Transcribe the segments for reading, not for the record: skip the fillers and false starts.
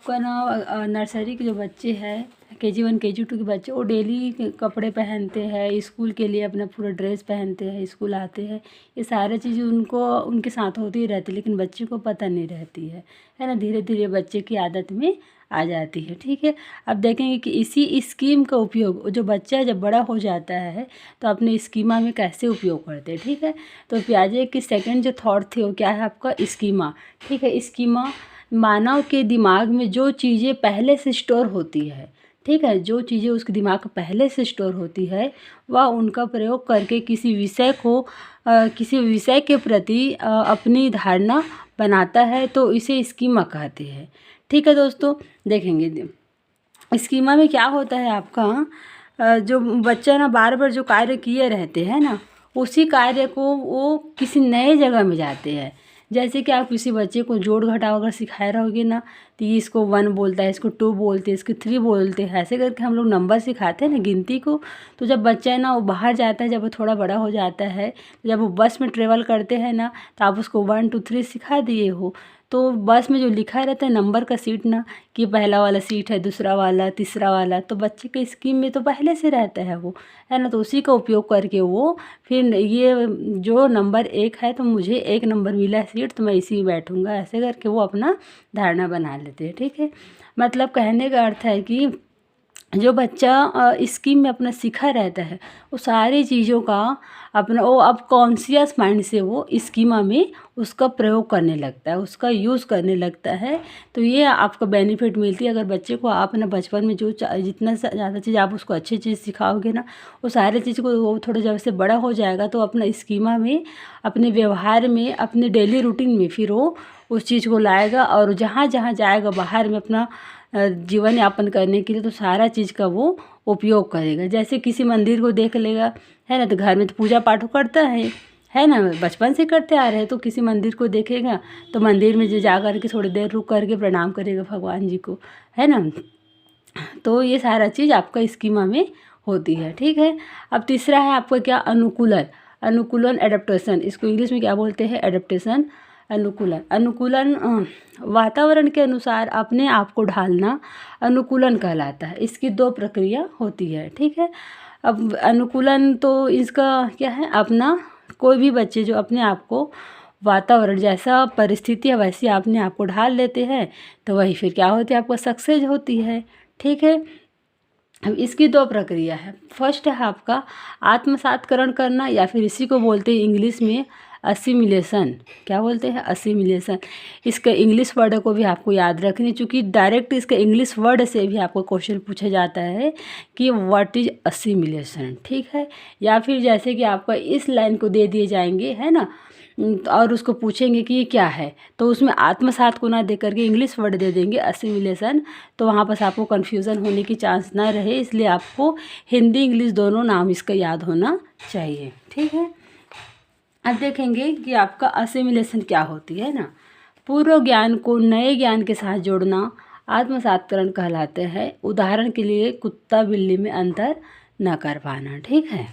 आपका ना नर्सरी के जो बच्चे हैं, KG1 KG2 के बच्चे, वो डेली कपड़े पहनते हैं, स्कूल के लिए अपना पूरा ड्रेस पहनते हैं, स्कूल आते हैं, ये सारी चीज़ें उनको उनके साथ होती ही रहती, लेकिन बच्चे को पता नहीं रहती है ना। धीरे धीरे बच्चे की आदत में आ जाती है। ठीक है, अब देखेंगे कि इसी स्कीम का उपयोग जो बच्चा जब बड़ा हो जाता है तो अपने स्कीमा में कैसे उपयोग करते हैं। ठीक है, तो पियाजे की सेकंड जो थॉट थी वो क्या है आपका, स्कीमा। ठीक है, स्कीमा मानव के दिमाग में जो चीज़ें पहले से स्टोर होती है, ठीक है, जो चीज़ें उसके दिमाग में पहले से स्टोर होती है वह उनका प्रयोग करके किसी विषय के प्रति अपनी धारणा बनाता है, तो इसे स्कीमा कहते हैं। ठीक है दोस्तों, देखेंगे स्कीमा में क्या होता है आपका, जो बच्चा ना बार बार जो कार्य किए रहते हैं ना, उसी कार्य को वो किसी नए जगह में जाते हैं। जैसे कि आप किसी बच्चे को जोड़ घटाव अगर सिखाए रहोगे ना, तो ये इसको 1 बोलता है, इसको 2 बोलते हैं, इसको 3 बोलते हैं, ऐसे करके हम लोग नंबर सिखाते हैं ना, गिनती को। तो जब बच्चा है ना वो बाहर जाता है, जब वो थोड़ा बड़ा हो जाता है, जब वो बस में ट्रेवल करते हैं ना, तो आप उसको 1 2 3 सिखा दिए हो, तो बस में जो लिखा रहता है नंबर का सीट ना, कि पहला वाला सीट है, दूसरा वाला, तीसरा वाला, तो बच्चे के स्कीम में तो पहले से रहता है वो, है ना। तो उसी का उपयोग करके वो फिर ये जो नंबर 1 है तो मुझे 1 नंबर मिला है सीट, तो मैं इसी में बैठूँगा, ऐसे करके वो अपना धारणा बना लेते हैं। ठीक है, मतलब कहने का अर्थ है कि जो बच्चा स्कीम में अपना सीखा रहता है वो सारी चीज़ों का अपना वो अब कॉन्शियस माइंड से वो स्कीमा में उसका प्रयोग करने लगता है, उसका यूज़ करने लगता है। तो ये आपको बेनिफिट मिलती है अगर बच्चे को आप ना बचपन में जो जितना ज़्यादा चीज़ आप उसको अच्छी चीज़ सिखाओगे ना, वो सारी चीज़ को वो थोड़ा जब से बड़ा हो जाएगा तो अपना स्कीमा में, अपने व्यवहार में, अपने डेली रूटीन में फिर वो उस चीज़ को लाएगा, और जहाँ जहाँ जाएगा बाहर में अपना जीवन यापन करने के लिए, तो सारा चीज़ का वो उपयोग करेगा। जैसे किसी मंदिर को देख लेगा, है ना, तो घर में तो पूजा पाठ करता है ना, बचपन से करते आ रहे हैं, तो किसी मंदिर को देखेगा तो मंदिर में जो जा कर के थोड़ी देर रुक करके प्रणाम करेगा भगवान जी को, है ना। तो ये सारा चीज़ आपका स्कीमा में होती है। ठीक है, अब तीसरा है आपका क्या, अनुकूलन एडेप्टेशन, इसको इंग्लिश में क्या बोलते हैं, एडेप्टेशन। अनुकूलन वातावरण के अनुसार अपने आप को ढालना अनुकूलन कहलाता है। इसकी 2 प्रक्रिया होती है। ठीक है, अब अनुकूलन तो इसका क्या है, अपना कोई भी बच्चे जो अपने आप को वातावरण जैसा परिस्थिति है वैसी अपने आप को ढाल लेते हैं, तो वही फिर क्या होती है, आपको सक्सेस होती है। ठीक है, अब इसकी 2 प्रक्रिया है। फर्स्ट है आपका आत्मसातकरण करना, या फिर इसी को बोलते हैं इंग्लिश में असिमिलेशन। क्या बोलते हैं, असिमिलेशन। इसका इंग्लिश वर्ड को भी आपको याद रखनी, चूँकि डायरेक्ट इसका इंग्लिश वर्ड से भी आपको क्वेश्चन पूछा जाता है कि व्हाट इज असिमिलेशन। ठीक है, या फिर जैसे कि आपका इस लाइन को दे दिए जाएंगे, है ना, और उसको पूछेंगे कि ये क्या है, तो उसमें आत्मसात को ना दे करके इंग्लिश वर्ड दे देंगे असिमिलेशन, तो वहाँ पर आपको कन्फ्यूज़न होने की चांस ना रहे, इसलिए आपको हिंदी इंग्लिश दोनों नाम इसका याद होना चाहिए। ठीक है, अब देखेंगे कि आपका असिमिलेशन क्या होती है ना। पूर्व ज्ञान को नए ज्ञान के साथ जोड़ना आत्मसातकरण कहलाते हैं। उदाहरण के लिए कुत्ता बिल्ली में अंतर न कर पाना। ठीक है,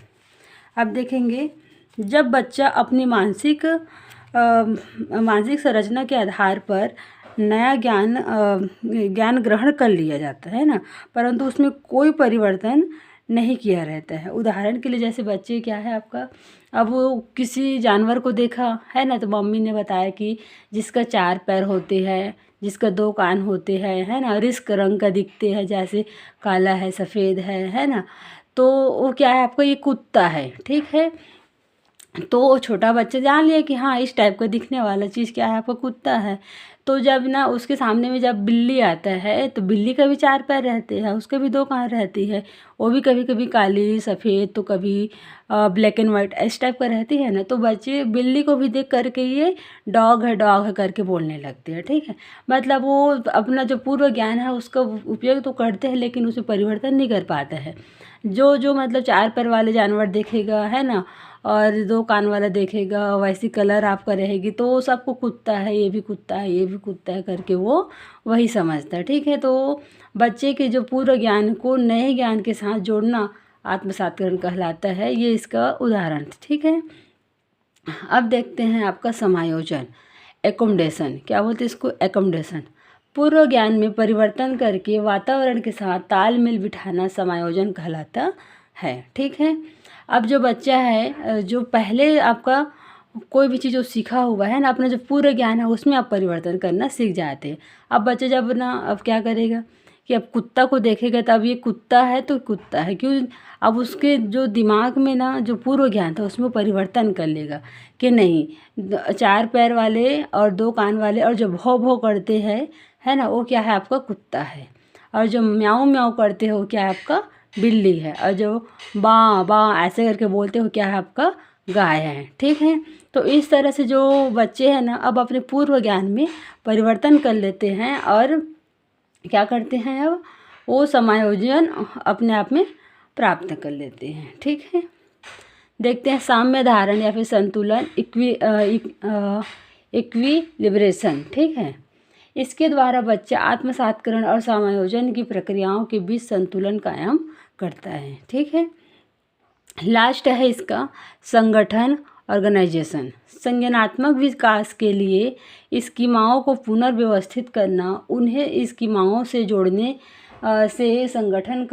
अब देखेंगे जब बच्चा अपनी मानसिक संरचना के आधार पर नया ज्ञान ग्रहण कर लिया जाता है ना, परंतु उसमें कोई परिवर्तन नहीं किया रहता है। उदाहरण के लिए जैसे बच्चे क्या है आपका, अब वो किसी जानवर को देखा है ना, तो मम्मी ने बताया कि जिसका 4 पैर होते हैं, जिसका 2 कान होते हैं, है ना, रिस्क रंग का दिखते हैं, जैसे काला है, सफ़ेद है ना, तो वो क्या है आपका, ये कुत्ता है। ठीक है, तो छोटा बच्चा जान लिया कि हाँ इस टाइप का दिखने वाला चीज़ क्या है, आपका कुत्ता है। तो जब ना उसके सामने में जब बिल्ली आता है, तो बिल्ली का भी 4 पैर रहते हैं, उसके भी 2 कान रहती है, वो भी कभी कभी काली सफ़ेद, तो कभी ब्लैक एंड वाइट इस टाइप का रहती है ना, तो बच्चे बिल्ली को भी देख करके ये डॉग है करके बोलने लगते हैं। ठीक है, मतलब वो अपना जो पूर्व ज्ञान है उसका उपयोग तो करते हैं, लेकिन उसे परिवर्तन नहीं कर पाता है। जो मतलब 4 पैर वाले जानवर देखेगा, है ना, और 2 कान वाला देखेगा, वैसी कलर आपका रहेगी, तो वो सबको कुत्ता है, ये भी कुत्ता है, ये भी कुत्ता है करके वो वही समझता है। ठीक है, तो बच्चे के जो पूर्व ज्ञान को नए ज्ञान के साथ जोड़ना आत्मसातकरण कहलाता है, ये इसका उदाहरण। ठीक है, अब देखते हैं आपका समायोजन, एकोमोडेशन। क्या बोलते हैं इसको, एकोमोडेशन। पूर्व ज्ञान में परिवर्तन करके वातावरण के साथ तालमेल बिठाना समायोजन कहलाता है। ठीक है। अब जो बच्चा है, जो पहले आपका कोई भी चीज़ जो सीखा हुआ है ना, अपना जो पूर्व ज्ञान है उसमें आप परिवर्तन करना सीख जाते हैं। अब बच्चा जब ना अब क्या करेगा कि अब कुत्ता को देखेगा तो अब ये कुत्ता है तो कुत्ता है, क्यों? अब उसके जो दिमाग में ना जो पूर्व ज्ञान था उसमें परिवर्तन कर लेगा कि नहीं, 4 पैर वाले और 2 कान वाले और जो भौं भौं करते हैं, है ना, वो क्या है, आपका कुत्ता है। और जो म्याऊं म्याऊं करते हो क्या है, आपका बिल्ली है। और जो बाँ बाँ ऐसे करके बोलते हो क्या है, आपका गाय है। ठीक है। तो इस तरह से जो बच्चे हैं ना, अब अपने पूर्व ज्ञान में परिवर्तन कर लेते हैं और क्या करते हैं, अब वो समायोजन अपने आप में प्राप्त कर लेते हैं। ठीक है। देखते हैं साम्य धारण या फिर संतुलन, इक्विलिब्रेशन। ठीक है। इसके द्वारा बच्चा आत्मसात्करण और समायोजन की प्रक्रियाओं के बीच संतुलन कायम करता है। ठीक है। लास्ट है इसका संगठन, ऑर्गेनाइजेशन। संज्ञानात्मक विकास के लिए स्कीमाओं को पुनर्व्यवस्थित करना, उन्हें स्कीमाओं से जोड़ने से संगठन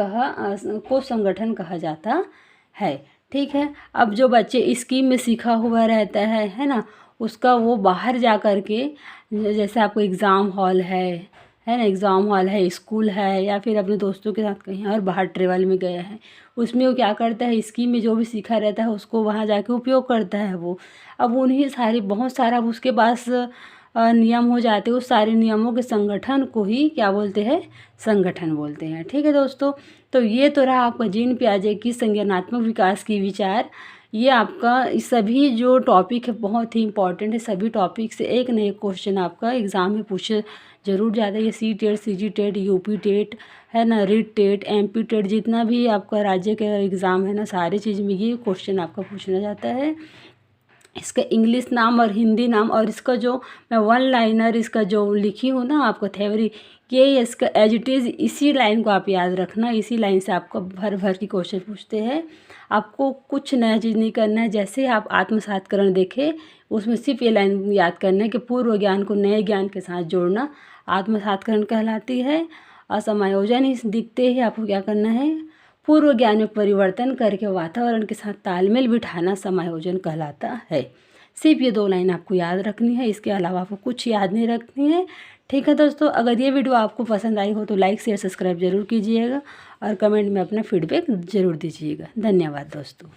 कहा जाता है। ठीक है। अब जो बच्चे स्कीम में सीखा हुआ रहता है ना, उसका वो बाहर जा कर के, जैसे आपको एग्ज़ाम हॉल है ना, एग्ज़ाम हॉल है, स्कूल है, या फिर अपने दोस्तों के साथ कहीं और बाहर ट्रेवल में गया है, उसमें वो क्या करता है, स्कीम में जो भी सीखा रहता है उसको वहाँ जाके उपयोग करता है वो। अब उन्हीं सारी बहुत सारा अब उसके पास नियम हो जाते हैं, उस सारे नियमों के संगठन को ही क्या बोलते हैं, संगठन बोलते हैं। ठीक है दोस्तों, तो ये तो रहा आपका जीन पियाजे की संज्ञानात्मक विकास की विचार। ये आपका सभी जो टॉपिक है बहुत ही इंपॉर्टेंट है, सभी टॉपिक से एक न एक क्वेश्चन आपका एग्ज़ाम में पूछे ज़रूर जाता है। ये सी टेट, सी जी टेट, यूपी टेट है ना, रीट टेट, MP टेट, जितना भी आपका राज्य का एग्ज़ाम है ना, सारी चीज़ में ये क्वेश्चन आपका पूछना जाता है। इसका इंग्लिश नाम और हिंदी नाम, और इसका जो मैं 1 लाइनर इसका जो लिखी हूँ ना आपको थ्योरी, ये इसका एज इट इज़ इसी लाइन को आप याद रखना। इसी लाइन से आपको भर भर के क्वेश्चन पूछते हैं। आपको कुछ नया चीज़ नहीं करना है। जैसे आप आत्मसात्करण देखें, उसमें सिर्फ ये लाइन याद करना है कि पूर्व ज्ञान को नए ज्ञान के साथ जोड़ना आत्मसात्करण कहलाती है। और समायोजन ही दिखते ही आपको क्या करना है, पूर्व ज्ञान में परिवर्तन करके वातावरण के साथ तालमेल बिठाना समायोजन कहलाता है। सिर्फ ये 2 लाइन आपको याद रखनी है, इसके अलावा आपको कुछ याद नहीं रखनी है। ठीक है दोस्तों, अगर ये वीडियो आपको पसंद आई हो तो लाइक शेयर सब्सक्राइब जरूर कीजिएगा और कमेंट में अपना फीडबैक ज़रूर दीजिएगा। धन्यवाद दोस्तों।